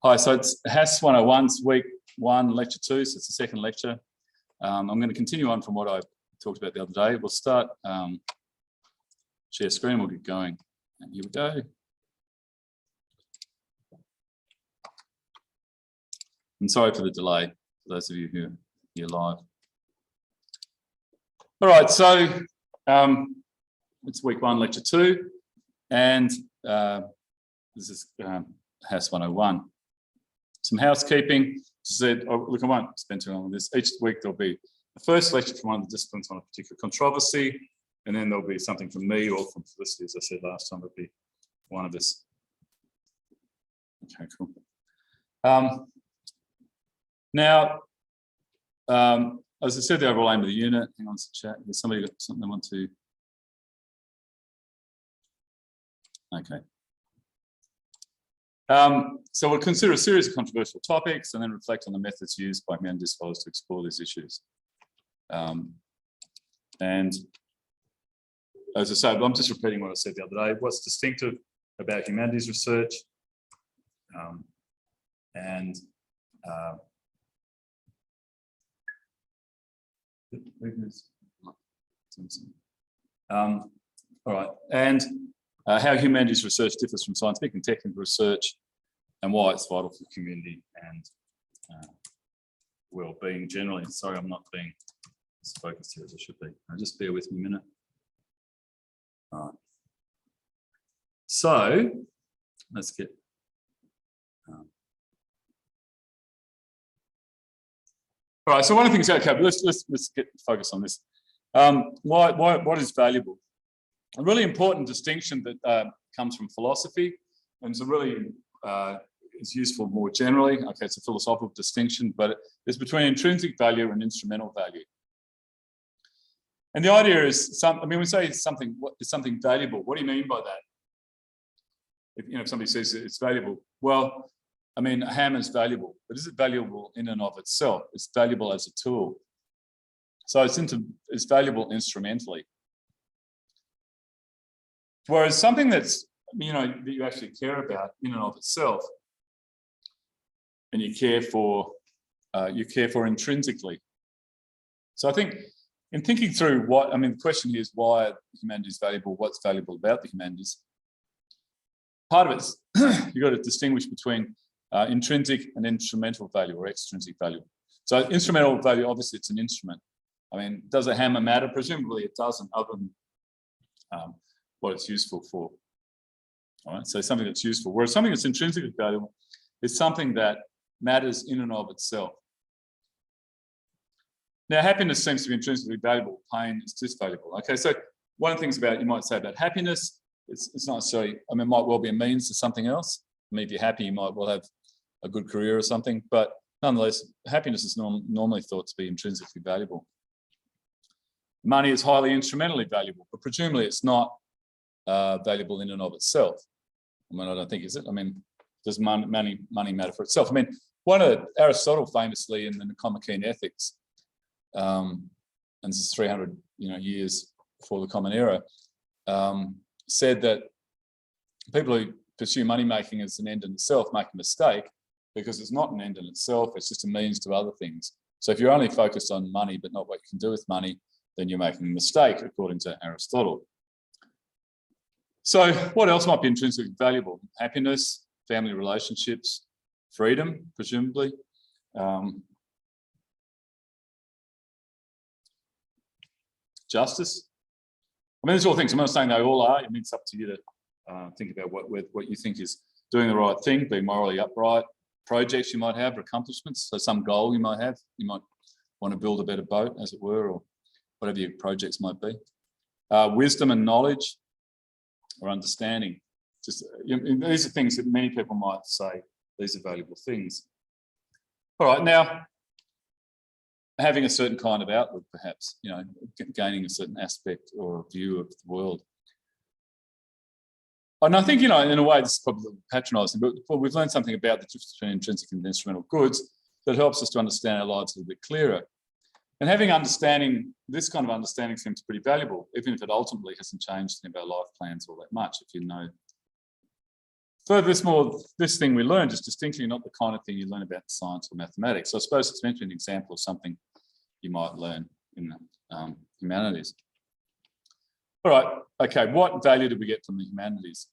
Hi, so it's HAS1-1's week 1, lecture 2, so it's the second lecture. I'm going to continue on from what I talked about the other day. We'll start, share screen, we'll get going. And here we go. And sorry for the delay, for those of you who are here live. All right, so it's week 1, lecture 2, and this is HAS1-1. Some housekeeping. Said, oh, look, I won't spend too long on this. Each week there'll be the first lecture from one of the disciplines on a particular controversy, and then there'll be something from me or from Felicity, as I said last time. It'll be one of us. Okay, cool. Now, as I said, the overall aim of the unit. Hang on to chat. There's somebody got something they want to. Okay. So we'll consider a series of controversial topics and then reflect on the methods used by humanities scholars to explore these issues. And as I said, I'm just repeating what I said the other day. What's distinctive about humanities research? All right, and how humanities research differs from scientific and technical research, and why it's vital for the community and well-being generally. Sorry, I'm not being as focused here as I should be. Just bear with me a minute. All right. So let's get. All right. So one of the things. Okay, let's get focused on this. What is valuable? A really important distinction that comes from philosophy, and it's a really it's useful more generally. Okay, it's a philosophical distinction, but it's between intrinsic value and instrumental value. And the idea is, I mean, we say something. What is something valuable? What do you mean by that? If somebody says it's valuable, well, I mean, a hammer is valuable, but is it valuable in and of itself? It's valuable as a tool. So it's valuable instrumentally. Whereas something that's, that you actually care about in and of itself, and you care for intrinsically. So I think in thinking through the question here is why humanities is valuable, what's valuable about the humanities. Part of it's, you've got to distinguish between intrinsic and instrumental value or extrinsic value. So instrumental value, obviously it's an instrument. I mean, does a hammer matter? Presumably it doesn't, other than what it's useful for. All right, so something that's useful. Whereas something that's intrinsically valuable is something that matters in and of itself. Now, happiness seems to be intrinsically valuable. Pain is disvaluable. Okay, so one of the things you might say about happiness, it's not necessarily, it might well be a means to something else. I mean, if you're happy, you might well have a good career or something, but nonetheless, happiness is normally thought to be intrinsically valuable. Money is highly instrumentally valuable, but presumably it's not valuable in and of itself. I don't think, is it? Does money matter for itself? Aristotle famously in the Nicomachean Ethics, and this is 300 years before the Common Era, said that people who pursue money making as an end in itself make a mistake, because it's not an end in itself, it's just a means to other things. So if you're only focused on money but not what you can do with money, then you're making a mistake, according to Aristotle. So what else might be intrinsically valuable? Happiness, family relationships, freedom, presumably. Justice. These are all things. I'm not saying they all are. It's up to you to think about what you think is doing the right thing, being morally upright, projects you might have, or accomplishments. So some goal you might have. You might want to build a better boat, as it were, or whatever your projects might be. Wisdom and knowledge, or understanding. These are things that many people might say these are valuable things. All right, now having a certain kind of outlook, perhaps, gaining a certain aspect or a view of the world. And I think, in a way, this is probably patronising, but we've learned something about the difference between intrinsic and instrumental goods that helps us to understand our lives a little bit clearer. And having this kind of understanding seems pretty valuable, even if it ultimately hasn't changed any of our life plans all that much, if you know this thing we learned is distinctly not the kind of thing you learn about science or mathematics. So I suppose it's meant to be an example of something you might learn in humanities. All right, okay, what value do we get from the humanities?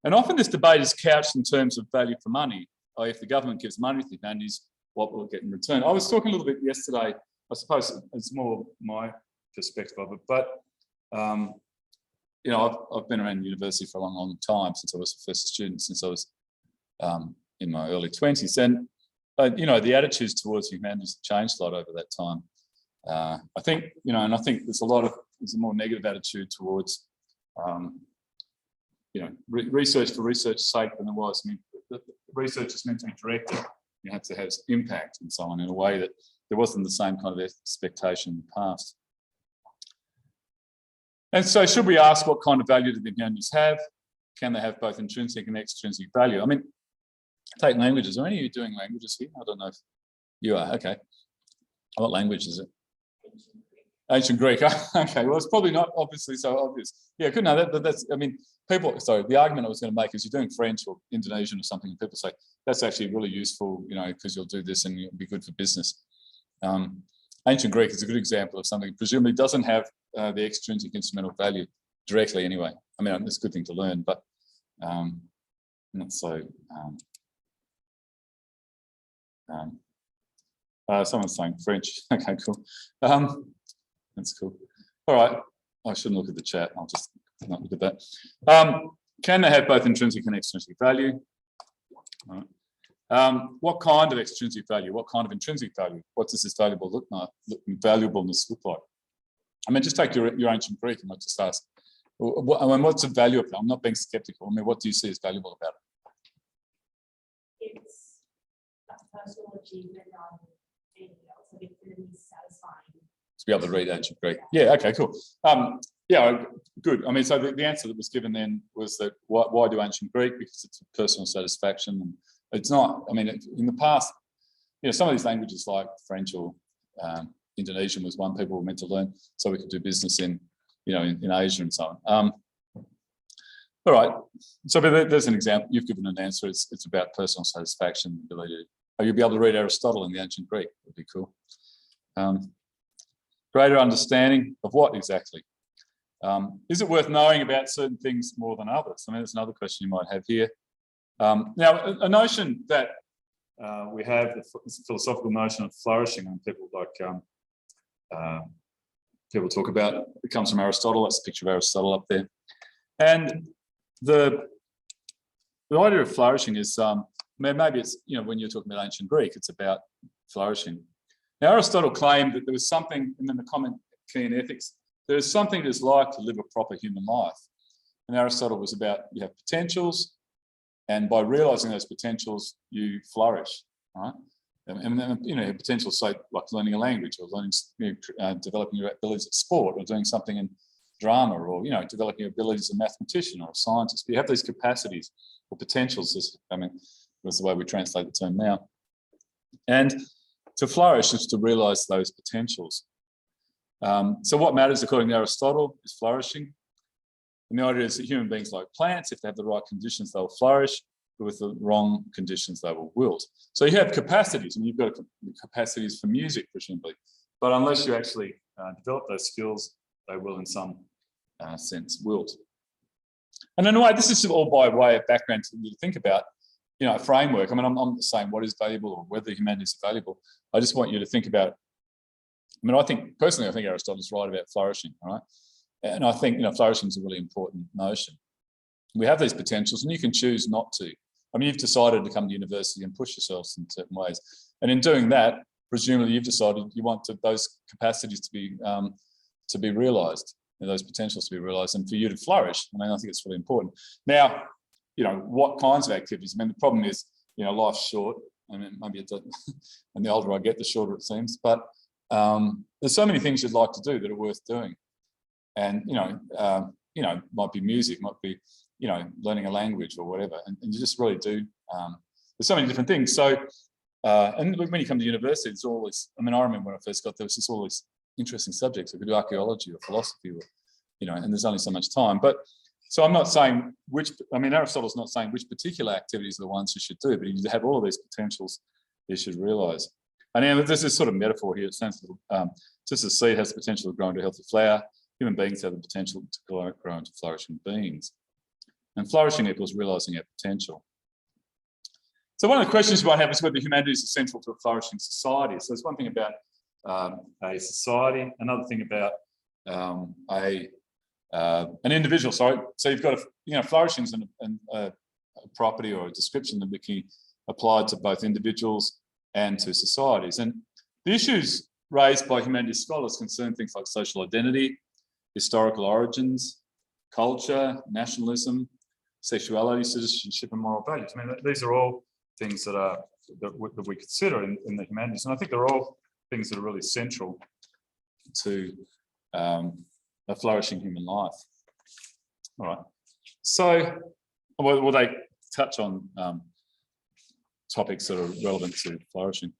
And often this debate is couched in terms of value for money. Or if the government gives money to the humanities, what will it get in return? I was talking a little bit yesterday, I suppose it's more my perspective of it, but you know, I've been around university for a long, long time, since I was a first student, since I was in my early 20s. And, you know, the attitudes towards humanities have changed a lot over that time. I think, you know, and I think there's a more negative attitude towards, you know, research for research's sake than there was. I mean, the research is meant to be directed. You have to have impact and so on in a way that there wasn't the same kind of expectation in the past. And so should we ask what kind of value do the humanities have? Can they have both intrinsic and extrinsic value? I mean, take languages. Are any of you doing languages here? I don't know if you are. Okay. What language is it? Ancient Greek. Okay, well, it's probably not obviously so obvious. Yeah, good. No, that's, I mean, people, sorry, the argument I was going to make is you're doing French or Indonesian or something, and people say, that's actually really useful, you know, because you'll do this and it'll be good for business. Ancient Greek is a good example of something presumably doesn't have the extrinsic instrumental value directly anyway. I mean, it's a good thing to learn, but not so. Someone's saying French. Okay, cool. That's cool. All right. I shouldn't look at the chat. I'll just not look at that. Can they have both intrinsic and extrinsic value? All right. What kind of extrinsic value? What kind of intrinsic value? What does this valuableness look like? I mean, just take your ancient Greek and let's just ask, what's the value of it? I'm not being skeptical. I mean, what do you see as valuable about it? It's a personal achievement rather than anything else. Like it's going to be satisfying. To be able to read ancient Greek. Yeah, okay, cool. Yeah, good. I mean, so the answer that was given then was that why do ancient Greek? Because it's a personal satisfaction. And it's not, I mean, in the past, you know, some of these languages like French or Indonesian was one people were meant to learn so we could do business in, you know, in Asia and so on. All right, so there's an example. You've given an answer. It's about personal satisfaction. You'll be able to read Aristotle in the ancient Greek. Would be cool. Greater understanding of what exactly? Is it worth knowing about certain things more than others? I mean, that's another question you might have here. Now, a notion that we have, the philosophical notion of flourishing, and people like people talk about, it comes from Aristotle. That's a picture of Aristotle up there. And the idea of flourishing is, maybe it's, you know, when you're talking about ancient Greek, it's about flourishing. Now, Aristotle claimed that there was something, and then the comment key in ethics, there is something that's like to live a proper human life. And Aristotle was about, you have potentials, and by realizing those potentials, you flourish, right? And then, you know, potentials, say, like learning a language or learning, you know, developing your abilities at sport or doing something in drama or, you know, developing your abilities as a mathematician or a scientist. You have these capacities or potentials, I mean, that's the way we translate the term now. And to flourish is to realize those potentials. So what matters, according to Aristotle, is flourishing. And the idea is that human beings, like plants, if they have the right conditions, they'll flourish, but with the wrong conditions, they will wilt. So you have capacities, and you've got capacities for music, presumably, but unless you actually develop those skills, they will in some sense wilt. And in a way, this is all by way of background to think about, you know, a framework. I mean, I'm not saying what is valuable or whether humanities are valuable. I just want you to think about, I mean, I think Aristotle's right about flourishing, all right? And I think, you know, flourishing is a really important notion. We have these potentials and you can choose not to. I mean, you've decided to come to university and push yourselves in certain ways. And in doing that, presumably you've decided you want those capacities to be realised, you know, those potentials to be realised, and for you to flourish. I mean, I think it's really important. Now, you know, what kinds of activities? I mean, the problem is, you know, life's short. I mean, maybe it doesn't, and the older I get, the shorter it seems. But there's so many things you'd like to do that are worth doing. And, you know, might be music, might be, you know, learning a language or whatever. And you just really do. There's so many different things. So, and when you come to university, it's always, I mean, I remember when I first got there, was just always interesting subjects. I could do archaeology or philosophy or, you know, and there's only so much time. But So I'm not saying which, I mean, Aristotle's not saying which particular activities are the ones you should do, but you have all of these potentials you should realise. And then there's this sort of metaphor here. It sounds just as seed has the potential to grow into a healthy flower, human beings have the potential to grow into flourishing beings. And flourishing equals realising our potential. So one of the questions you might have is whether humanities is central to a flourishing society. So there's one thing about a society, another thing about an individual. Sorry, so you've got flourishing is a property or a description that can be applied to both individuals and to societies. And the issues raised by humanities scholars concern things like social identity, historical origins, culture, nationalism, sexuality, citizenship, and moral values. I mean, these are all things that we consider in the humanities, and I think they're all things that are really central to a flourishing human life. All right. So, will they touch on topics that are relevant to flourishing?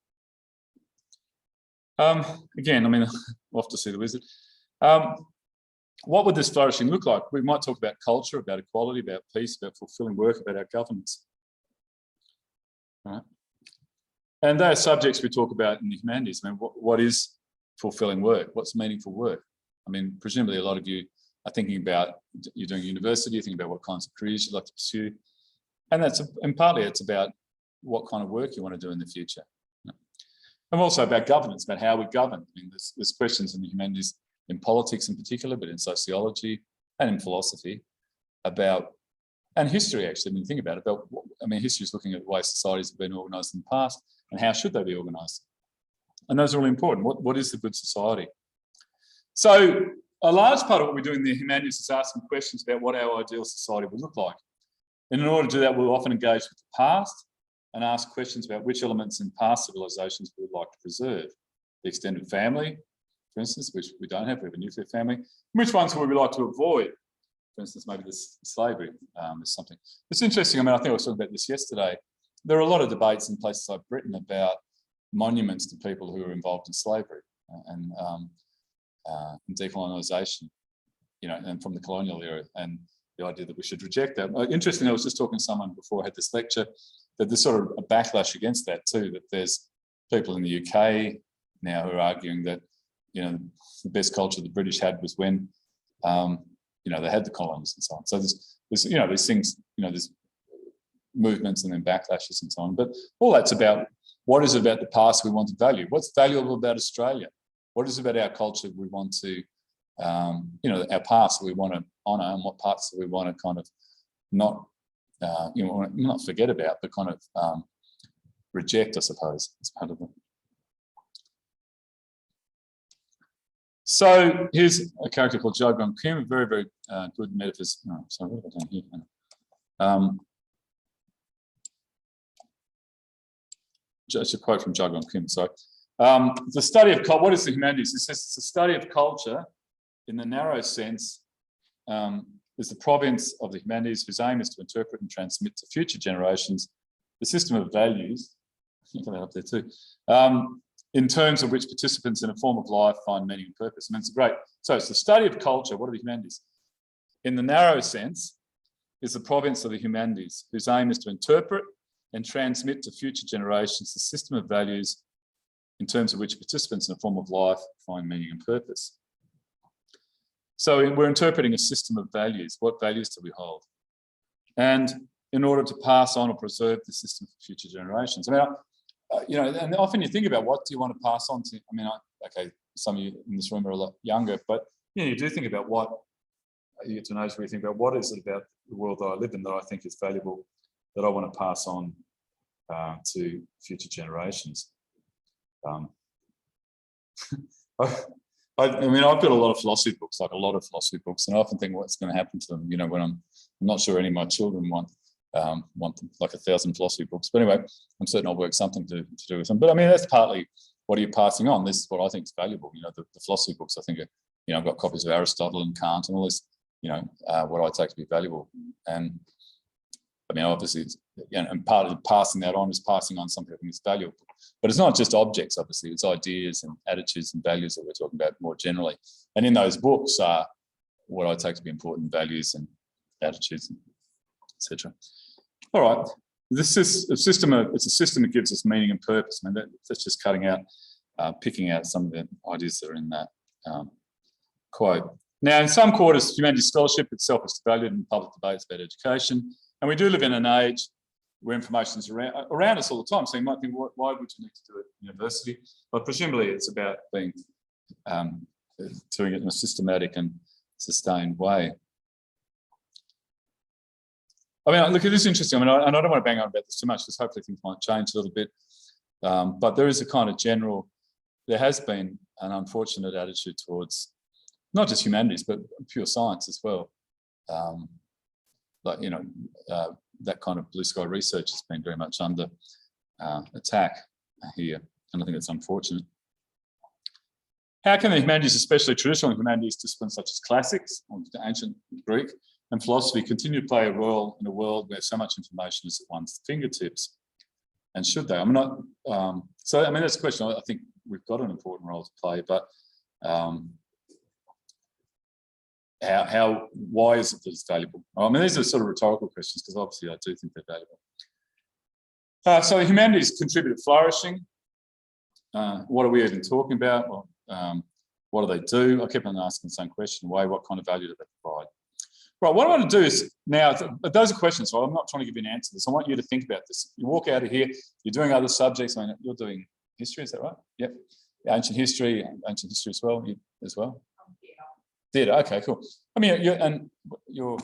Again, I mean, off to see the wizard. What would this flourishing look like? We might talk about culture, about equality, about peace, about fulfilling work, about our governance. All right. And they're subjects we talk about in the humanities. I mean, what is fulfilling work? What's meaningful work? I mean, presumably a lot of you are thinking about, you're doing university, you're thinking about what kinds of careers you'd like to pursue. And partly it's about what kind of work you want to do in the future. And also about governance, about how we govern. I mean, there's questions in the humanities, in politics in particular, but in sociology and in philosophy about, and history actually, when you think about it, history is looking at the way societies have been organised in the past and how should they be organised. And those are really important. What is the good society? So a large part of what we do in the humanities is asking questions about what our ideal society would look like. And in order to do that, we'll often engage with the past and ask questions about which elements in past civilizations we would like to preserve. The extended family, for instance, which we don't have, we have a nuclear family. Which ones would we like to avoid? For instance, maybe this slavery is something. It's interesting, I mean, I think I was talking about this yesterday. There are a lot of debates in places like Britain about monuments to people who were involved in slavery and decolonisation, and from the colonial era, and the idea that we should reject that. Interestingly, I was just talking to someone before I had this lecture, that there's sort of a backlash against that too, that there's people in the UK now who are arguing that, the best culture the British had was when, they had the colonies and so on. So there's these things, there's movements and then backlashes and so on. But all that's about, what is it about the past we want to value? What's valuable about Australia? What is it about our culture we want to, our past we want to honour, and what parts we want to kind of not, not forget about, but kind of reject, I suppose, as part of it. So here's a character called Jagan Kim, a very, very good metaphysicist. No, sorry, what have I done here? Just a quote from Jagan Kim, sorry. The study of culture, what is the humanities? It's the study of culture in the narrow sense, is the province of the humanities whose aim is to interpret and transmit to future generations the system of values, I think that up there too, in terms of which participants in a form of life find meaning and purpose. I mean, it's great. So it's the study of culture. What are the humanities? In the narrow sense, is the province of the humanities whose aim is to interpret and transmit to future generations the system of values in terms of which participants in a form of life find meaning and purpose. So we're interpreting a system of values. What values do we hold? And in order to pass on or preserve the system for future generations. I mean, and often you think about, what do you want to pass on to? I mean, okay, some of you in this room are a lot younger, but you do think about what, you get to know, where you think about what is it about the world that I live in that I think is valuable, that I want to pass on to future generations. I've got a lot of philosophy books, and I often think what's going to happen to them, when I'm not sure any of my children want like 1,000 philosophy books. But anyway, I'm certain I'll work something to do with them. But I mean, that's partly what are you passing on. This is what I think is valuable. The philosophy books, I think, are, I've got copies of Aristotle and Kant and all this, what I take to be valuable. And I mean, obviously, and part of passing that on is passing on something I think is valuable. But it's not just objects, obviously, it's ideas and attitudes and values that we're talking about more generally. And in those books are what I take to be important values and attitudes, etc. All right. This is a system. It's a system that gives us meaning and purpose. I mean, that's just cutting out, picking out some of the ideas that are in that quote. Now, in some quarters, humanities scholarship itself is valued in public debates about education, and we do live in an age where information is around us all the time. So you might think, why would you need to do it at university? But presumably, it's about being doing it in a systematic and sustained way. I mean, look, it is interesting. I mean, I don't want to bang on about this too much because hopefully things might change a little bit. But there is a kind of general, there has been an unfortunate attitude towards not just humanities, but pure science as well. Like, you know, that kind of blue sky research has been very much under attack here. And I think it's unfortunate. How can the humanities, especially traditional humanities disciplines such as classics, or ancient Greek, and philosophy continue to play a role in a world where so much information is at one's fingertips? And should they? I mean, so I mean, that's a question. I think we've got an important role to play, but why is it that it's valuable? I mean, these are sort of rhetorical questions because obviously I do think they're valuable. So the humanities contribute to flourishing. What are we even talking about? Well, what do they do? I keep on asking the same question. Why? What kind of value do they provide? Right, what I want to do is now, but those are questions, so I'm not trying to give you an answer to this. I want you to think about this. You walk out of here, you're doing other subjects. I mean, you're doing history, is that right? Yep. Ancient history as well. You as well. Theatre. Okay, cool. I mean, you're.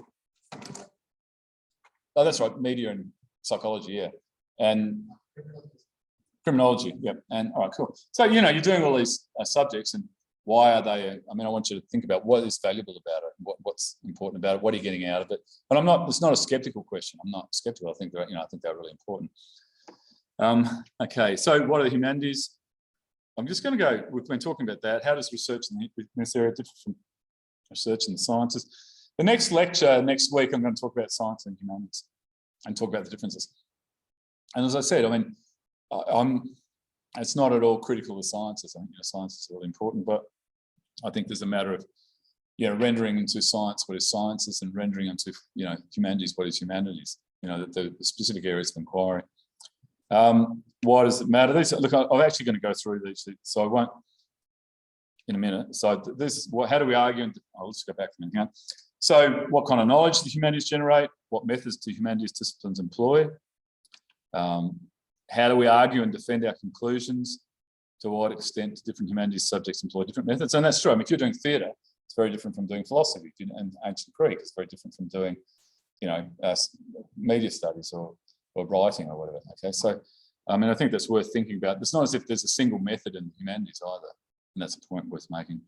Oh, that's right. Media and psychology, yeah, and criminology, yeah. And all right, cool. So you know, you're doing all these subjects, and why are they? I mean, I want you to think about what is valuable about it, what's important about it, what are you getting out of it. But I'm not. It's not a skeptical question. I'm not skeptical. I think they're, I think they're really important. Okay, so what are the humanities? I'm just going to go. We've been talking about that. How does research in this area differ from research in the sciences? The next lecture next week, I'm going to talk about science and humanities and talk about the differences. And as I said, I mean, it's not at all critical of sciences. I think science is really important, but I think there's a matter of rendering into science what is sciences and rendering into humanities what is humanities. The specific areas of inquiry. Why does it matter? Look, I'm actually going to go through these, so I won't in a minute. So this is how do we argue? I'll just go back to here. So what kind of knowledge do humanities generate? What methods do humanities disciplines employ? How do we argue and defend our conclusions? To what extent do different humanities subjects employ different methods? And that's true. I mean, if you're doing theatre, it's very different from doing philosophy. And ancient Greek, it's very different from doing, media studies or writing or whatever. Okay, so I mean, I think that's worth thinking about. It's not as if there's a single method in humanities either, and that's a point worth making.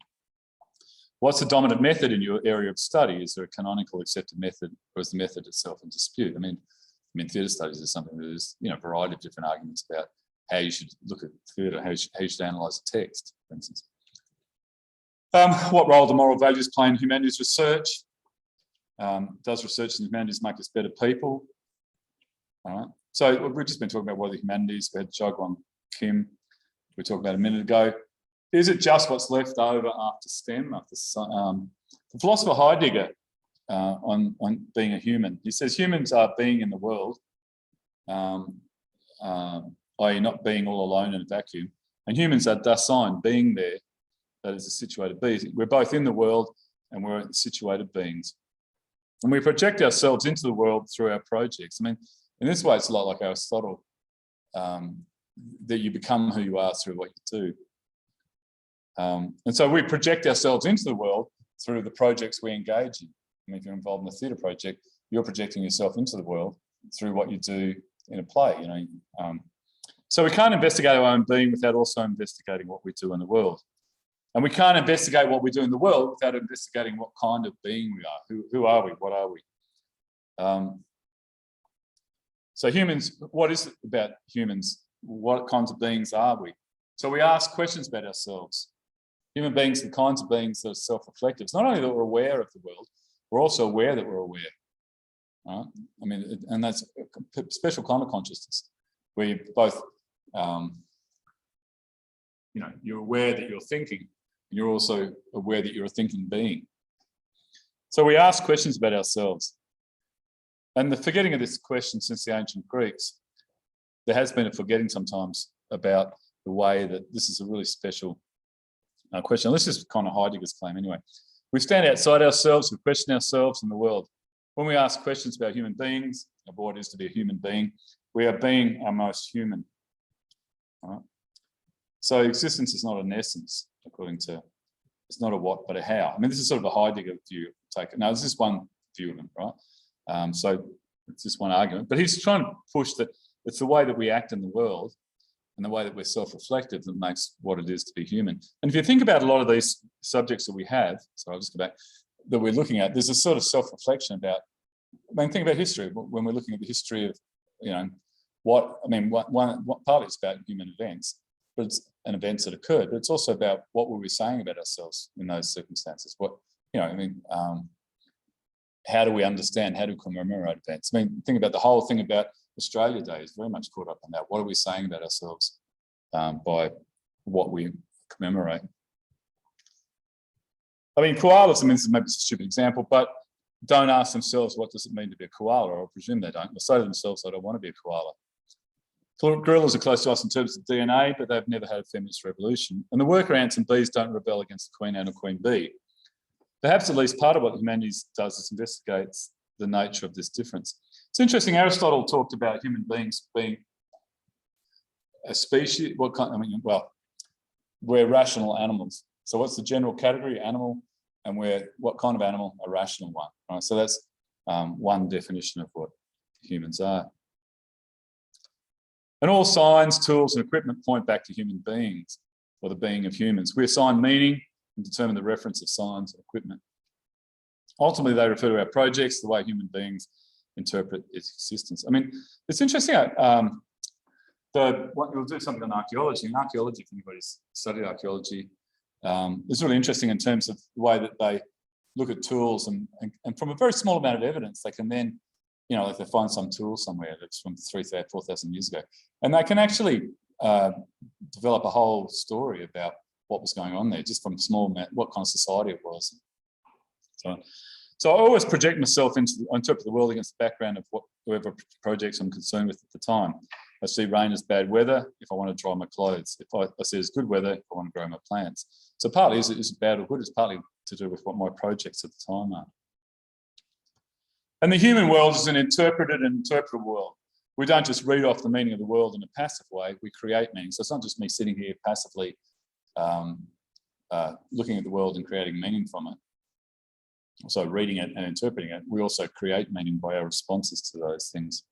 What's the dominant method in your area of study? Is there a canonical accepted method, or is the method itself in dispute? I mean, theatre studies is something that is, a variety of different arguments about how you should look at theatre, how you should analyse a text, for instance. What role do moral values play in humanities research? Does research in humanities make us better people? All right. So we've just been talking about what the humanities. We had Jogwon Kim, we talked about a minute ago. Is it just what's left over after STEM? The philosopher Heidegger, on being a human, he says humans are being in the world, i.e. not being all alone in a vacuum, and humans are Dasein, being there, that is a situated being. We're both in the world and we're situated beings. And we project ourselves into the world through our projects. I mean, in this way, it's a lot like Aristotle, that you become who you are through what you do. And so we project ourselves into the world through the projects we engage in. I mean, if you're involved in a theatre project, you're projecting yourself into the world through what you do in a play. So we can't investigate our own being without also investigating what we do in the world. And we can't investigate what we do in the world without investigating what kind of being we are. Who are we? What are we? So humans, what is it about humans? What kinds of beings are we? So we ask questions about ourselves. Human beings are the kinds of beings that are self-reflective. It's not only that we're aware of the world, we're also aware that we're aware. Right? I mean, and that's a special kind of consciousness where you both, you're aware that you're thinking, and you're also aware that you're a thinking being. So we ask questions about ourselves. And the forgetting of this question since the ancient Greeks, there has been a forgetting sometimes about the way that this is a really special question. This is kind of Heidegger's claim anyway. We stand outside ourselves, we question ourselves and the world. When we ask questions about human beings, about what it is to be a human being, we are being our most human. Right? So existence is not an essence, according to, it's not a what, but a how. I mean, this is sort of a Heidegger view. Take it. Now, this is one view of them, right? So it's just one argument, but he's trying to push that it's the way that we act in the world and the way that we're self-reflective that makes what it is to be human. And if you think about a lot of these subjects that we have, so I'll just go back, that we're looking at, there's a sort of self-reflection about, I mean, think about history. When we're looking at the history of, you know, what partly it's about human events, but it's an events that occurred, but it's also about what were we saying about ourselves in those circumstances. What, you know, I mean, how do we understand, how do we commemorate events? I mean, think about the whole thing about Australia Day is very much caught up in that. What are we saying about ourselves by what we commemorate? I mean, koalas, I mean, maybe it's a stupid example, but don't ask themselves, what does it mean to be a koala? Or I presume they don't. They'll say to themselves, I don't want to be a koala. Gorillas are close to us in terms of DNA, but they've never had a feminist revolution. And the worker ants and bees don't rebel against the queen ant or queen bee. Perhaps at least part of what humanities does is investigates the nature of this difference. It's interesting, Aristotle talked about human beings being a species, what kind, I mean, well, we're rational animals. So what's the general category? Animal, and what kind of animal? A rational one, right? So that's one definition of what humans are. And all signs, tools, and equipment point back to human beings, or the being of humans. We assign meaning and determine the reference of signs and equipment. Ultimately, they refer to our projects, the way human beings interpret its existence. I mean, it's interesting. We'll do something on archaeology. And archaeology, if anybody's studied archaeology, it's really interesting in terms of the way that they look at tools, and from a very small amount of evidence, they can then, you know, if they find some tool somewhere that's from 3,000, 4,000 years ago, and they can actually develop a whole story about what was going on there, just from small, what kind of society it was. So I always project myself into, I interpret the world against the background of whoever projects I'm concerned with at the time. I see rain as bad weather if I want to dry my clothes. If I see it as good weather if I want to grow my plants. So partly is it bad or good? It's partly to do with what my projects at the time are. And the human world is an interpreted and interpretable world. We don't just read off the meaning of the world in a passive way, we create meaning. So it's not just me sitting here passively looking at the world and creating meaning from it. So reading it and interpreting it, we also create meaning by our responses to those things.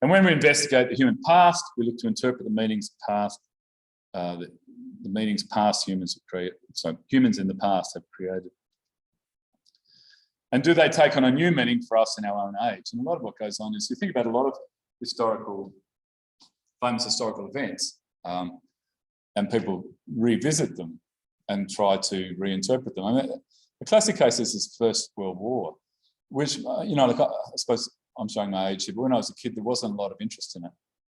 And when we investigate the human past, we look to interpret the meanings past, the meanings past humans have created. So humans in the past have created. And do they take on a new meaning for us in our own age? And a lot of what goes on is you think about a lot of famous historical events, and people revisit them and try to reinterpret them. I mean, the classic case is the First World War, which, you know, like I suppose I'm showing my age here, but when I was a kid, there wasn't a lot of interest in it,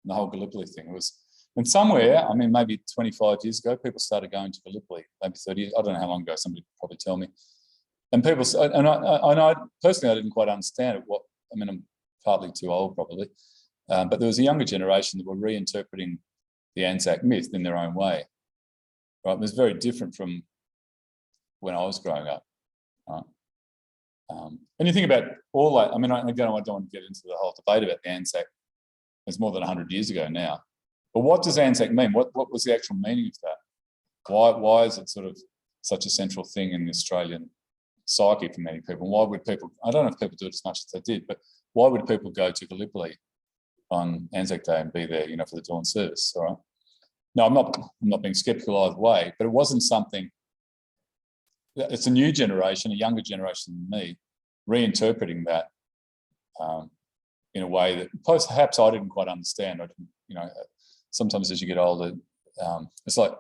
in the whole Gallipoli thing. It was, and somewhere, I mean, maybe 25 years ago, people started going to Gallipoli, maybe 30 years, I don't know how long ago, somebody could probably tell me. And people, and I personally, I didn't quite understand it. I mean, I'm partly too old probably, but there was a younger generation that were reinterpreting the Anzac myth in their own way. Right? It was very different from when I was growing up. Right? And you think about all that, I mean, again, I don't want to get into the whole debate about the Anzac. It's more than 100 years ago now. But what does Anzac mean? What was the actual meaning of that? Why is it sort of such a central thing in the Australian psyche for many people? Why would people, I don't know if people do it as much as they did, but why would people go to Gallipoli on Anzac Day and be there, you know, for the dawn service, all right? No, I'm not being skeptical either way, but it wasn't something, it's a new generation, a younger generation than me, reinterpreting that in a way that perhaps I didn't quite understand. I didn't, you know, sometimes as you get older, it's like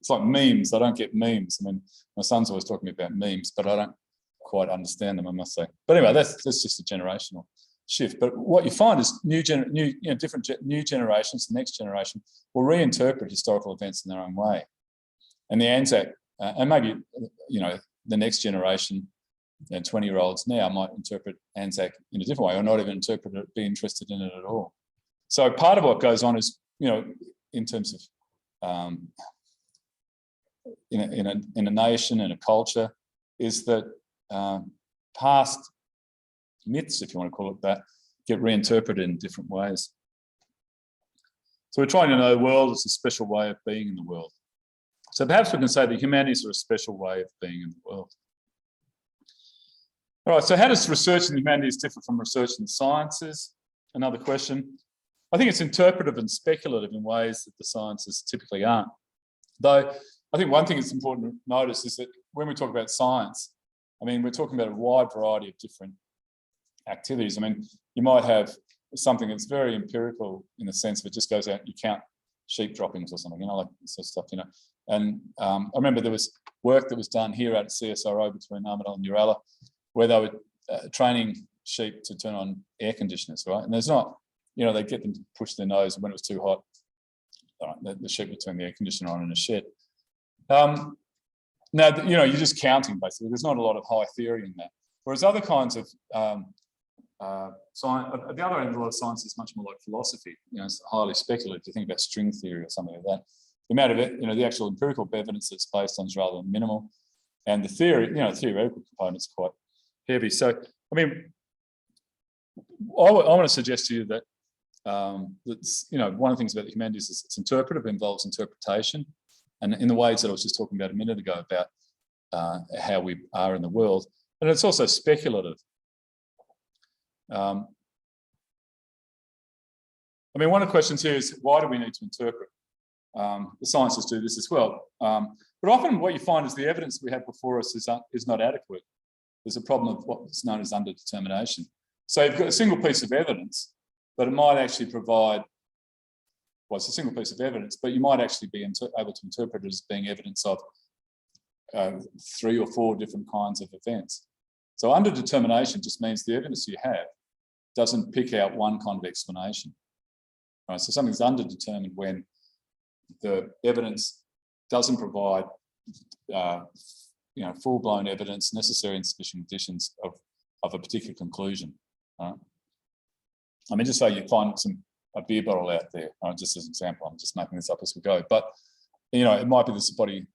memes. I don't get memes. I mean, my son's always talking about memes, but I don't quite understand them, I must say. But anyway, that's just a generational shift. But what you find is new generations, the next generation, will reinterpret historical events in their own way. And the Anzac, and maybe, you know, the next generation 20-year-olds now might interpret Anzac in a different way, or not even interpret it, be interested in it at all. So part of what goes on is, in terms of in a nation and a culture, is that past myths, if you want to call it that, get reinterpreted in different ways. So we're trying to know the world as a special way of being in the world. So perhaps we can say that humanities are a special way of being in the world. All right, so how does research in the humanities differ from research in the sciences? Another question. I think it's interpretive and speculative in ways that the sciences typically aren't. Though I think one thing that's important to notice is that when we talk about science, I mean, we're talking about a wide variety of different activities. I mean, you might have something that's very empirical in the sense of it just goes out and you count sheep droppings or something, like sort of stuff, And I remember there was work that was done here at CSIRO between Armidale and Uralla, where they were training sheep to turn on air conditioners, right? And there's not, they get them to push their nose when it was too hot. The sheep would turn the air conditioner on in a shed. Now, you're just counting basically. There's not a lot of high theory in that. Whereas other kinds of science, at the other end, a lot of science is much more like philosophy. It's highly speculative. You think about string theory or something like that. The amount of it, the actual empirical evidence that's based on is rather minimal, and the theory, theoretical component is quite heavy. So, I mean, I want to suggest to you that that's, one of the things about the humanities is it's interpretive, involves interpretation, and in the ways that I was just talking about a minute ago about how we are in the world, and it's also speculative. I mean, one of the questions here is, why do we need to interpret? The sciences do this as well. But often what you find is the evidence we have before us is not adequate. There's a problem of what's known as underdetermination. So you've got a single piece of evidence, but it might actually provide, well, it's a single piece of evidence, but you might actually be able to interpret it as being evidence of 3 or 4 different kinds of events. So underdetermination just means the evidence you have doesn't pick out one kind of explanation. Right? So something's underdetermined when the evidence doesn't provide full-blown evidence, necessary and sufficient conditions of a particular conclusion. Right? I mean, just say you find a beer bottle out there, right? Just as an example, I'm just making this up as we go, but it might be that somebody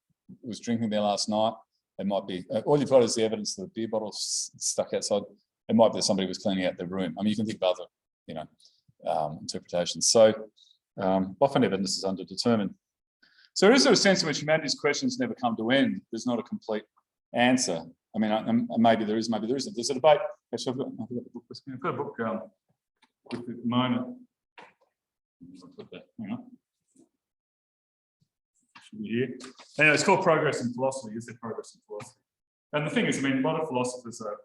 was drinking there last night. It might be, all you've got is the evidence that the beer bottle stuck outside. It might be that somebody was cleaning out their room. I mean, you can think of other, interpretations. So often evidence is underdetermined. So there is a sense in which humanities questions never come to end. There's not a complete answer. I mean, maybe there is, maybe there isn't. There's a debate. Actually, I've got a book at the moment. I'll put that, hang on. Here. Anyway, it's called Progress in Philosophy. Is there progress in philosophy? And the thing is, I mean, a lot of philosophers are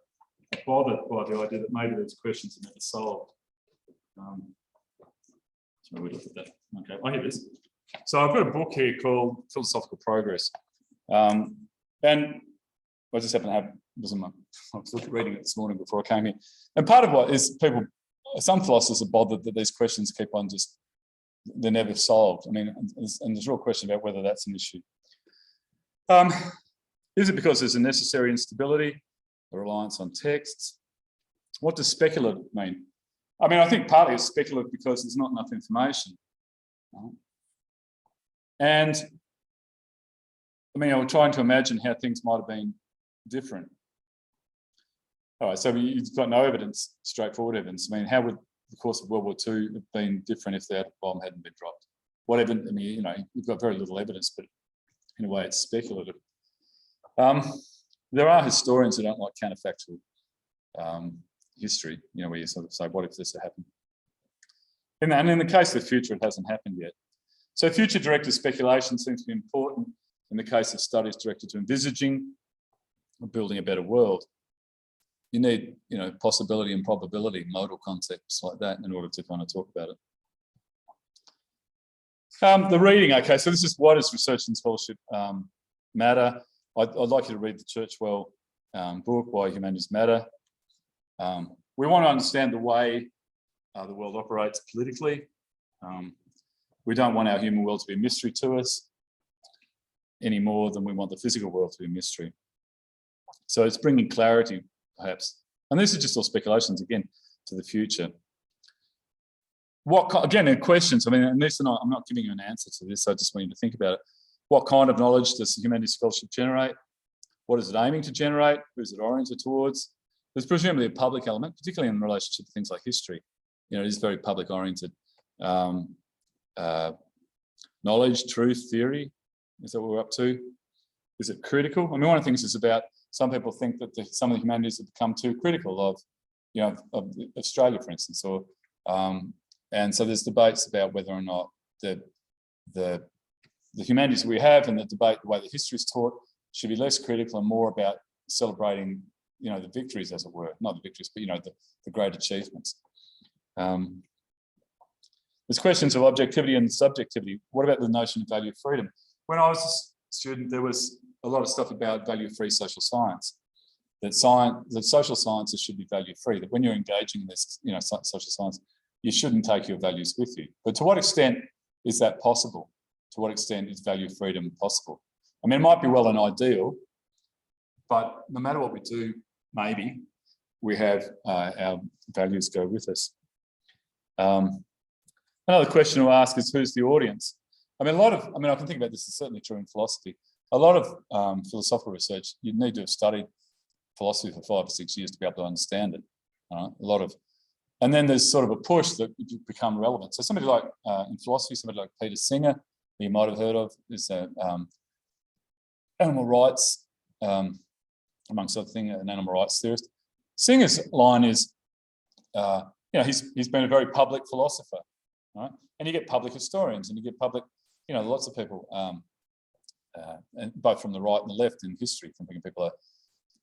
bothered by the idea that maybe these questions are never solved. So we look at that. Okay, I hear this. So I've got a book here called Philosophical Progress, and I just happen to have. I was reading it this morning before I came here, and part of what is some philosophers are bothered that these questions keep on they're never solved. I mean, and there's a real question about whether that's an issue. Is it because there's a necessary instability, a reliance on texts? What does speculative mean? I mean, I think partly it's speculative because there's not enough information. And I mean, I'm trying to imagine how things might have been different. All right, so you've got no evidence, straightforward evidence. I mean, how would the course of World War II have been different if the atom bomb hadn't been dropped? Whatever, I mean, you've got very little evidence, but in a way it's speculative. There are historians who don't like counterfactual history, where you sort of say, what if this had happened? And in the case of the future, it hasn't happened yet. So future-directed speculation seems to be important in the case of studies directed to envisaging or building a better world. You need, possibility and probability, modal concepts like that in order to kind of talk about it. The reading, okay, so this is why does research and scholarship matter? I'd like you to read the Churchwell book, Why Humanities Matter. We want to understand the way the world operates politically. We don't want our human world to be a mystery to us any more than we want the physical world to be a mystery. So it's bringing clarity, perhaps. And this is just all speculations, again, to the future. Again, they're questions. I mean, and this, I'm not giving you an answer to this. I just want you to think about it. What kind of knowledge does humanities scholarship generate? What is it aiming to generate? Who is it oriented towards? There's presumably a public element, particularly in relationship to things like history. It is very public oriented. Knowledge, truth, theory, is that what we're up to? Is it critical? I mean, one of the things is about, some people think that some of the humanities have become too critical of Australia, for instance, or and so there's debates about whether or not the humanities we have and the debate, the way the history is taught, should be less critical and more about celebrating, the victories, as it were, not the victories, but the great achievements. There's questions of objectivity and subjectivity. What about the notion of value of freedom? When I was a student, there was a lot of stuff about value-free social science. That social sciences should be value-free. That when you're engaging in this, social science, you shouldn't take your values with you. But to what extent is that possible? To what extent is value freedom possible? I mean, it might be well and ideal, but no matter what we do, maybe we have our values go with us. Another question to ask is, who's the audience? I mean, I can think about this, is certainly true in philosophy. A lot of philosophical research, you'd need to have studied philosophy for 5 or 6 years to be able to understand it. And then there's sort of a push that you become relevant. So somebody like, in philosophy, somebody like Peter Singer, who you might have heard of, is animal rights, amongst other things, an animal rights theorist. Singer's line is, he's been a very public philosopher, right? And you get public historians, and you get public, lots of people, and both from the right and the left in history, thinking people like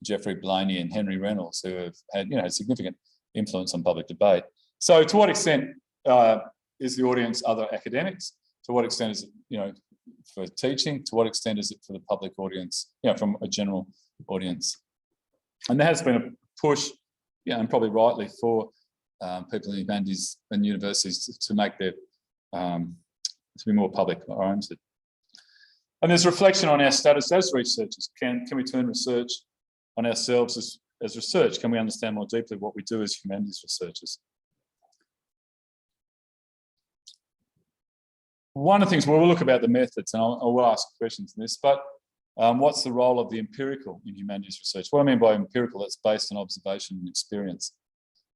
Geoffrey Blaney and Henry Reynolds, who have had, significant influence on public debate. So to what extent is the audience other academics? To what extent is it, for teaching? To what extent is it for the public audience, from a general audience? And there has been a push, and probably rightly, for people in the humanities and universities to make their, to be more public oriented. And there's reflection on our status as researchers. Can we turn research on ourselves as research? Can we understand more deeply what we do as humanities researchers? One of the things, we'll look about the methods, and I will ask questions in this, but what's the role of the empirical in humanities research? What I mean by empirical, that's based on observation and experience.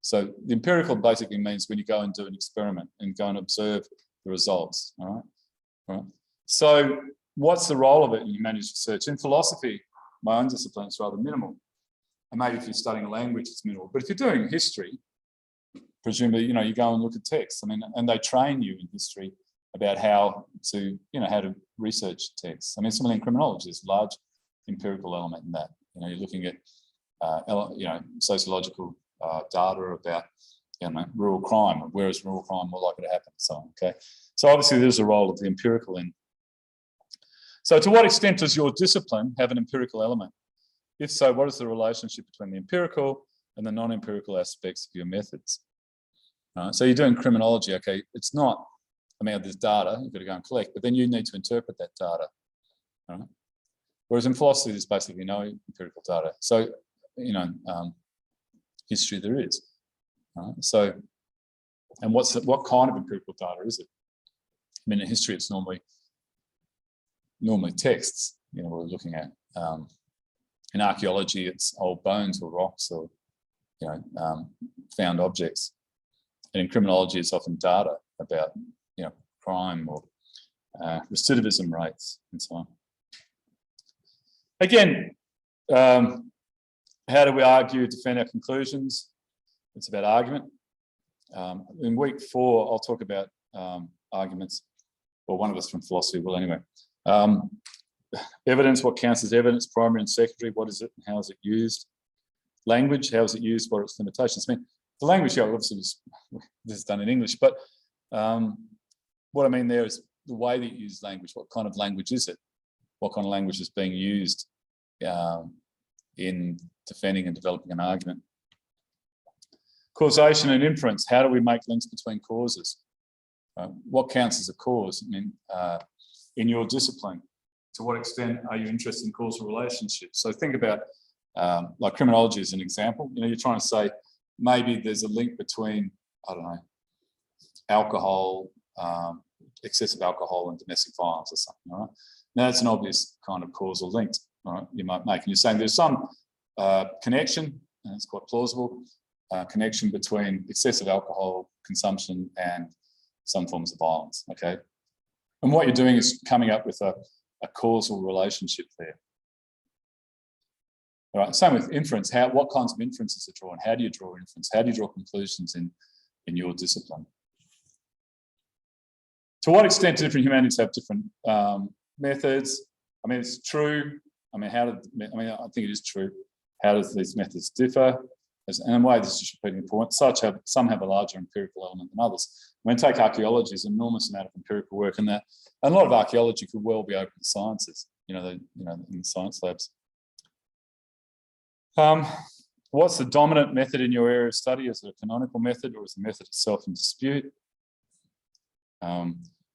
So the empirical basically means when you go and do an experiment and go and observe the results, all right? So what's the role of it in humanities research? In philosophy, my own discipline is rather minimal. And maybe if you're studying a language, it's minimal. But if you're doing history, presumably, you go and look at texts. I mean, and they train you in history about how to, how to research texts. I mean, similarly in criminology, there's a large empirical element in that. You're looking at, sociological data about, rural crime. Where is rural crime more likely to happen? So on, okay. So obviously there's a role of the empirical in. So to what extent does your discipline have an empirical element? If so, what is the relationship between the empirical and the non-empirical aspects of your methods? So you're doing criminology, okay, it's not, there's data, you've got to go and collect, but then you need to interpret that data. Right? Whereas in philosophy, there's basically no empirical data. So, history there is. So, and what kind of empirical data is it? In history, it's normally texts, we're looking at. In archaeology, it's old bones or rocks or, found objects. And in criminology, it's often data about, crime or recidivism rates and so on. Again, how do we argue, defend our conclusions? It's about argument. In week 4, I'll talk about arguments, or one of us from philosophy will anyway. Evidence, what counts as evidence, primary and secondary, what is it and how is it used? Language, how is it used, what are its limitations? The language here, obviously, this is done in English, but what I mean there is the way that you use language. What kind of language is it? What kind of language is being used in defending and developing an argument? Causation and inference, how do we make links between causes? What counts as a cause? In your discipline, to what extent are you interested in causal relationships? So think about Like criminology is an example. You're trying to say maybe there's a link between, I don't know, alcohol, excessive alcohol and domestic violence or something, right? Now that's an obvious kind of causal link, right, you might make. And you're saying there's some connection, and it's quite plausible, connection between excessive alcohol consumption and some forms of violence, okay? And what you're doing is coming up with a causal relationship there. All right, same with inference. What kinds of inferences are drawn? How do you draw inference? How do you draw conclusions in your discipline? To what extent do different humanities have different methods? I mean, it's true. I mean, I think it is true. How does these methods differ? And in a way, this is repeating the point. Some have a larger empirical element than others. When take archaeology, there's an enormous amount of empirical work in that. And a lot of archaeology could well be open to sciences, in the science labs. What's the dominant method in your area of study? Is it a canonical method or is the method itself in dispute?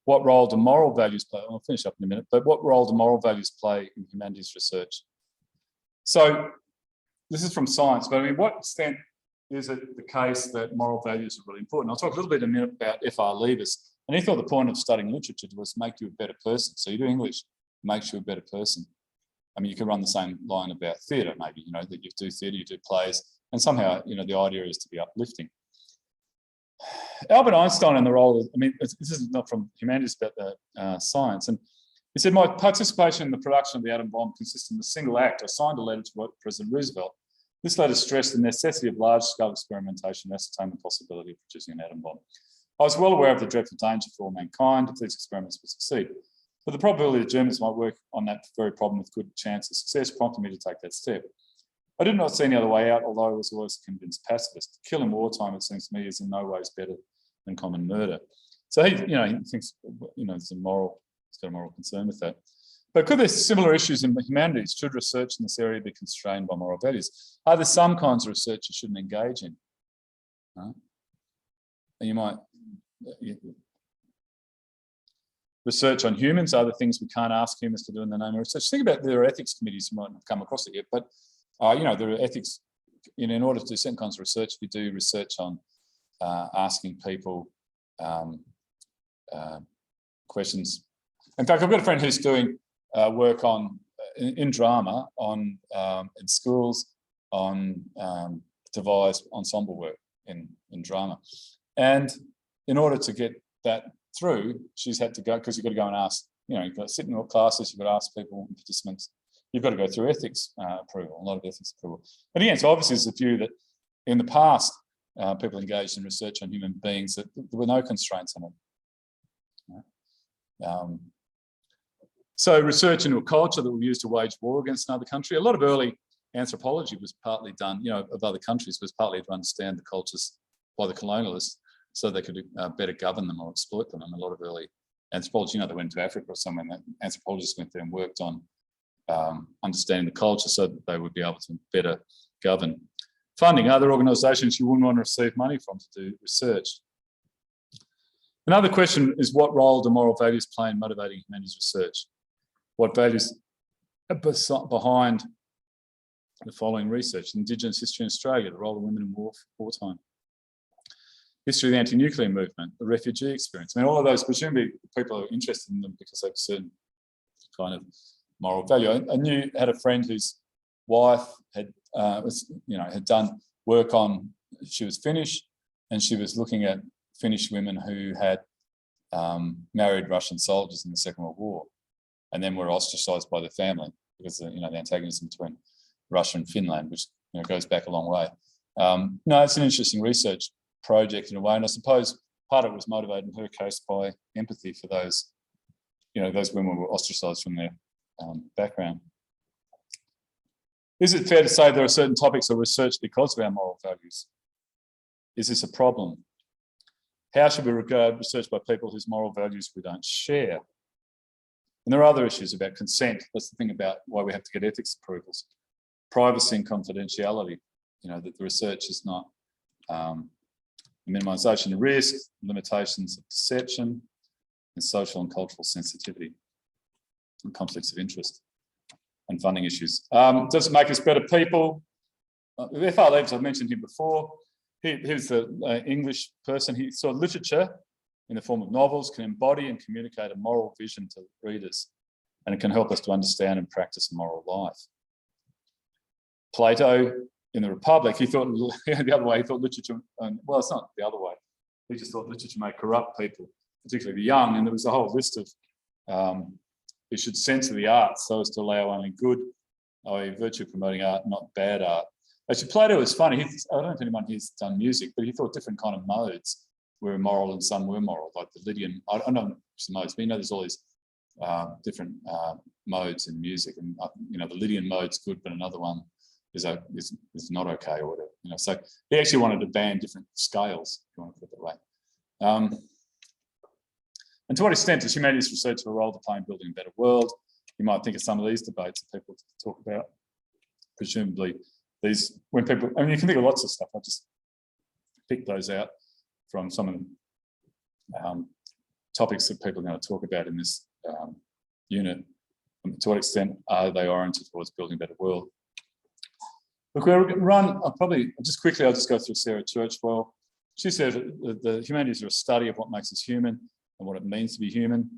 What role do moral values play? I'll finish up in a minute, but what role do moral values play in humanities research? So this is from science, but I mean, what extent is it the case that moral values are really important? I'll talk a little bit in a minute about F.R. Leavis, and he thought the point of studying literature was to make you a better person. So you do English, makes you a better person. I mean, you could run the same line about theatre, maybe, that you do theatre, you do plays, and somehow, the idea is to be uplifting. Albert Einstein and the role of, this is not from humanities, but the science, and he said, my participation in the production of the atom bomb consisted in a single act. I signed a letter to President Roosevelt. This letter stressed the necessity of large-scale experimentation to ascertain the possibility of producing an atom bomb. I was well aware of the dreadful danger for all mankind if these experiments would succeed, but the probability that Germans might work on that very problem with good chance of success prompted me to take that step. I did not see any other way out, although I was always a convinced pacifist. To kill in wartime, it seems to me, is in no ways better than common murder. So he thinks, there's a moral, he's got a moral concern with that. But could there be similar issues in the humanities? Should research in this area be constrained by moral values? Are there some kinds of research you shouldn't engage in? Right? And you might research on humans. Are there things we can't ask humans to do in the name of research? Think about there are ethics committees. You might not have come across it yet, but there are ethics. In order to do certain kinds of research, we do research on asking people questions. In fact, I've got a friend who's doing work on in drama on in schools on devised ensemble work in drama, and in order to get that through, she's had to go, because you've got to go and ask. You've got to sit in all classes, you've got to ask people, participants. You've got to go through ethics approval, a lot of ethics approval. But again, so obviously there's a view that in the past, people engaged in research on human beings, that there were no constraints on it. So research into a culture that we used to wage war against another country. A lot of early anthropology was partly done, of other countries, was partly to understand the cultures by the colonialists so they could better govern them or exploit them. And a lot of early anthropology, they went to Africa or somewhere, and anthropologists went there and worked on understanding the culture so that they would be able to better govern. Funding, other organisations you wouldn't want to receive money from to do research. Another question is, what role do moral values play in motivating humanities research? What values are behind the following research? Indigenous history in Australia, the role of women in wartime. History of the anti-nuclear movement, the refugee experience. All of those, presumably people are interested in them because they have a certain kind of moral value. I had a friend whose wife had done work on, she was Finnish, and she was looking at Finnish women who had married Russian soldiers in the Second World War, and then were ostracised by their family because the antagonism between Russia and Finland, which goes back a long way. No, it's an interesting research project in a way, and I suppose part of it was motivated in her case by empathy for those, those women who were ostracised from their background. Is it fair to say there are certain topics of research because of our moral values? Is this a problem? How should we regard research by people whose moral values we don't share? And there are other issues about consent. That's the thing about why we have to get ethics approvals. Privacy and confidentiality, that the research is not minimisation of risk, limitations of perception, and social and cultural sensitivity, and conflicts of interest. and funding issues. Does it make us better people? F.R. Leaves, I've mentioned him before. He was the English person. He saw literature in the form of novels can embody and communicate a moral vision to readers, and it can help us to understand and practice a moral life. Plato in the Republic, he thought the other way, he thought literature, well, it's not the other way. He just thought literature may corrupt people, particularly the young, and there was a whole list of you should censor the arts so as to allow only good, virtue promoting art, not bad art. Actually, Plato was funny. I don't know if anyone here's done music, but he thought different kind of modes were immoral and some were moral, like the Lydian, I don't know the modes, but you know there's all these different modes in music, and the Lydian mode's good, but another one is not okay or whatever. So he actually wanted to ban different scales, if you want to put it that way. And to what extent does humanities research have a role to play in building a better world? You might think of some of these debates that people talk about. Presumably, when people, I mean, you can think of lots of stuff. I just picked those out from some of the topics that people are going to talk about in this unit. And to what extent are they oriented towards building a better world? Look, we'll run, I'll just go through Sarah Churchwell. She says that the humanities are a study of what makes us human and what it means to be human.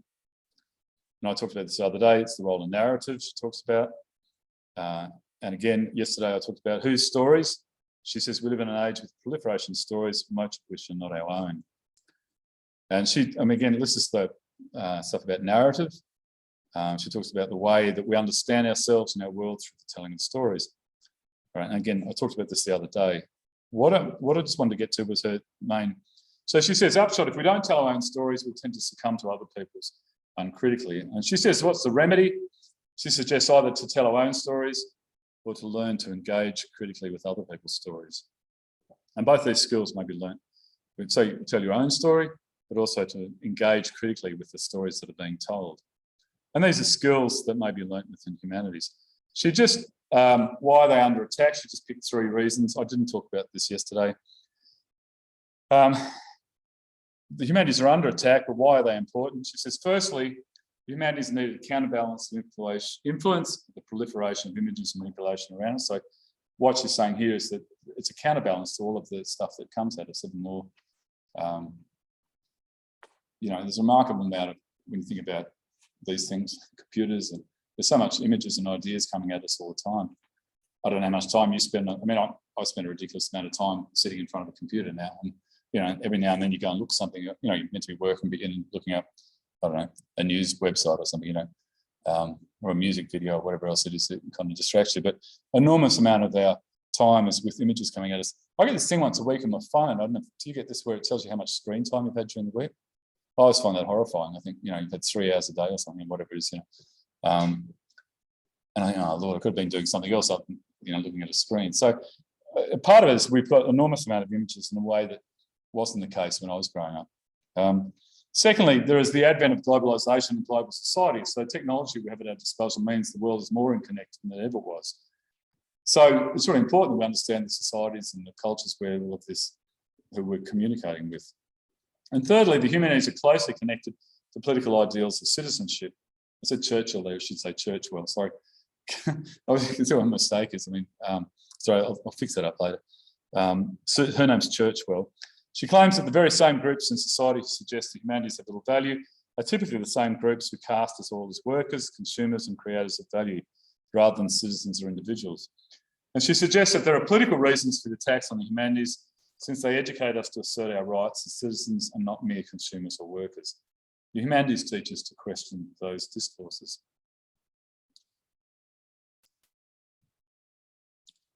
And I talked about this the other day. It's the role of narrative she talks about. And again, yesterday I talked about whose stories. She says we live in an age with proliferation of stories, much of which are not our own. And again, this is the stuff about narrative. She talks about the way that we understand ourselves and our world through the telling of stories. All right, and again, I talked about this the other day. What I just wanted to get to was her main. So she says, upshot, if we don't tell our own stories, we tend to succumb to other people's uncritically. And she says, what's the remedy? She suggests either to tell our own stories or to learn to engage critically with other people's stories. And both these skills may be learned. So you tell your own story, but also to engage critically with the stories that are being told. And these are skills that may be learnt within humanities. She just, why are they under attack? She just picked 3 reasons. I didn't talk about this yesterday. The humanities are under attack, but why are they important? She says, firstly, the humanities need to counterbalance the influence, the proliferation of images and manipulation around us. So what she's saying here is that it's a counterbalance to all of the stuff that comes at us, even more. There's a remarkable amount of, when you think about these things, computers, and there's so much images and ideas coming at us all the time. I don't know how much time you spend. I spend a ridiculous amount of time sitting in front of a computer now. And, every now and then you go and look something, you're meant to be working, begin looking up, I don't know, a news website or something, or a music video or whatever else it is that kind of distracts you. But enormous amount of our time is with images coming at us. I get this thing once a week on my phone. I don't know, do you get this where it tells you how much screen time you've had during the week? I always find that horrifying. I think, you've had 3 hours a day or something, whatever it is, and I think, oh Lord, I could have been doing something else up, looking at a screen. So part of it is we've got an enormous amount of images in a way that wasn't the case when I was growing up. Secondly, there is the advent of globalisation and global society. So technology we have at our disposal means the world is more interconnected than it ever was. So it's really important that we understand the societies and the cultures where all of this, who we're communicating with. And thirdly, the humanities are closely connected to political ideals of citizenship. I said Churchill there, I should say Churchwell, sorry. I can see what my mistake is. Sorry, I'll fix that up later. So her name's Churchwell. She claims that the very same groups in society who suggest that humanities have little value are typically the same groups who cast us all as workers, consumers and creators of value, rather than citizens or individuals. And she suggests that there are political reasons for the attacks on the humanities, since they educate us to assert our rights as citizens and not mere consumers or workers. The humanities teach us to question those discourses.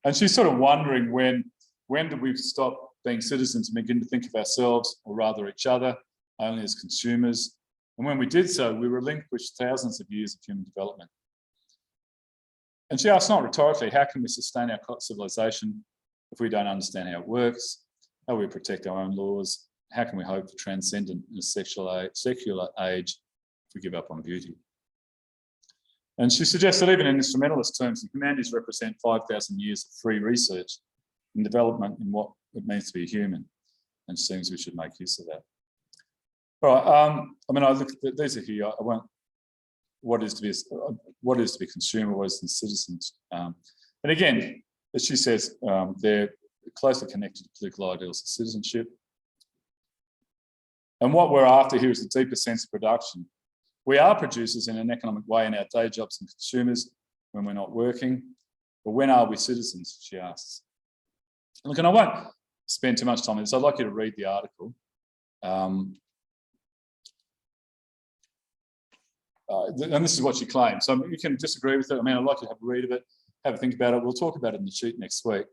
And she's sort of wondering when do we stop being citizens and begin to think of ourselves, or rather each other, only as consumers. And when we did so, we relinquished thousands of years of human development. And she asks, not rhetorically, how can we sustain our civilization if we don't understand how it works? How we protect our own laws? How can we hope for transcendent in a secular age if we give up on beauty? And she suggests that even in instrumentalist terms, the humanities represent 5,000 years of free research and development in what it means to be a human, and seems we should make use of that. All right, I look at these are here. I won't what is to be consumer, what is to be citizens. And again, as she says, they're closely connected to political ideals of citizenship. And what we're after here is a deeper sense of production. We are producers in an economic way in our day jobs and consumers when we're not working. But when are we citizens, she asks. Look, and I won't spend too much time on this. I'd like you to read the article. And this is what she claims. So you can disagree with it. I mean, I'd like you to have a read of it, have a think about it. We'll talk about it in the sheet next week.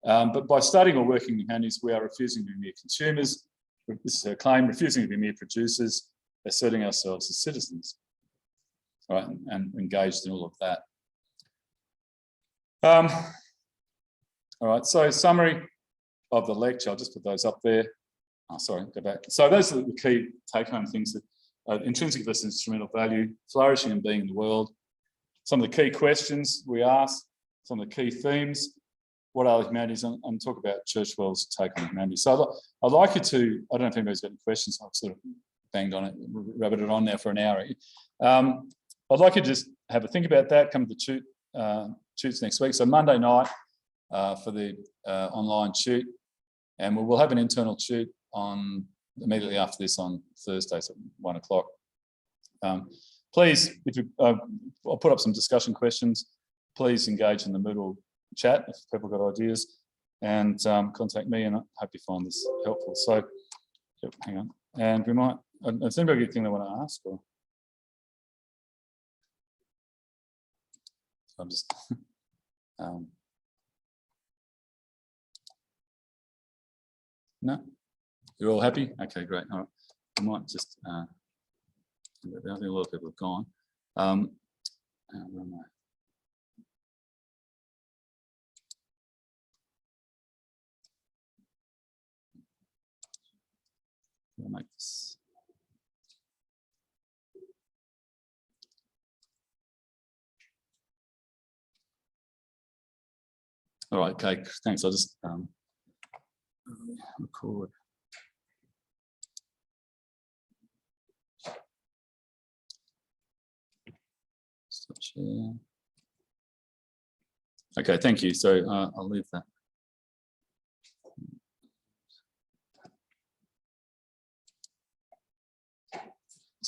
But by studying or working in humanities, we are refusing to be mere consumers. This is her claim, refusing to be mere producers, asserting ourselves as citizens, right, and engaged in all of that. All right, so summary of the lecture, I'll just put those up there. Oh, sorry, go back. So those are the key take-home things that intrinsic versus instrumental value, flourishing and being in the world. Some of the key questions we ask, some of the key themes, what are humanities, and talk about Churchwell's take on humanities. So I'd like you to, I don't know if anybody's got any questions, I've sort of banged on it, rabbited on now for an hour. I'd like you to just have a think about that, come to the shoots next week. So Monday night for the online shoot, and we'll have an internal shoot on immediately after this on Thursday, so 1 o'clock. Please, if you, I'll put up some discussion questions. Please engage in the Moodle chat if people got ideas, and contact me, and I hope you find this helpful. So, yep, hang on, and we might. Has anybody got anything they want to ask? Or I'm just. No, you're all happy. Okay, great. All right, I might just. I think a lot of people have gone. Where am I? I'll make this. All right, okay, thanks. I'll just record. Stop share. Okay, thank you. So I'll leave that.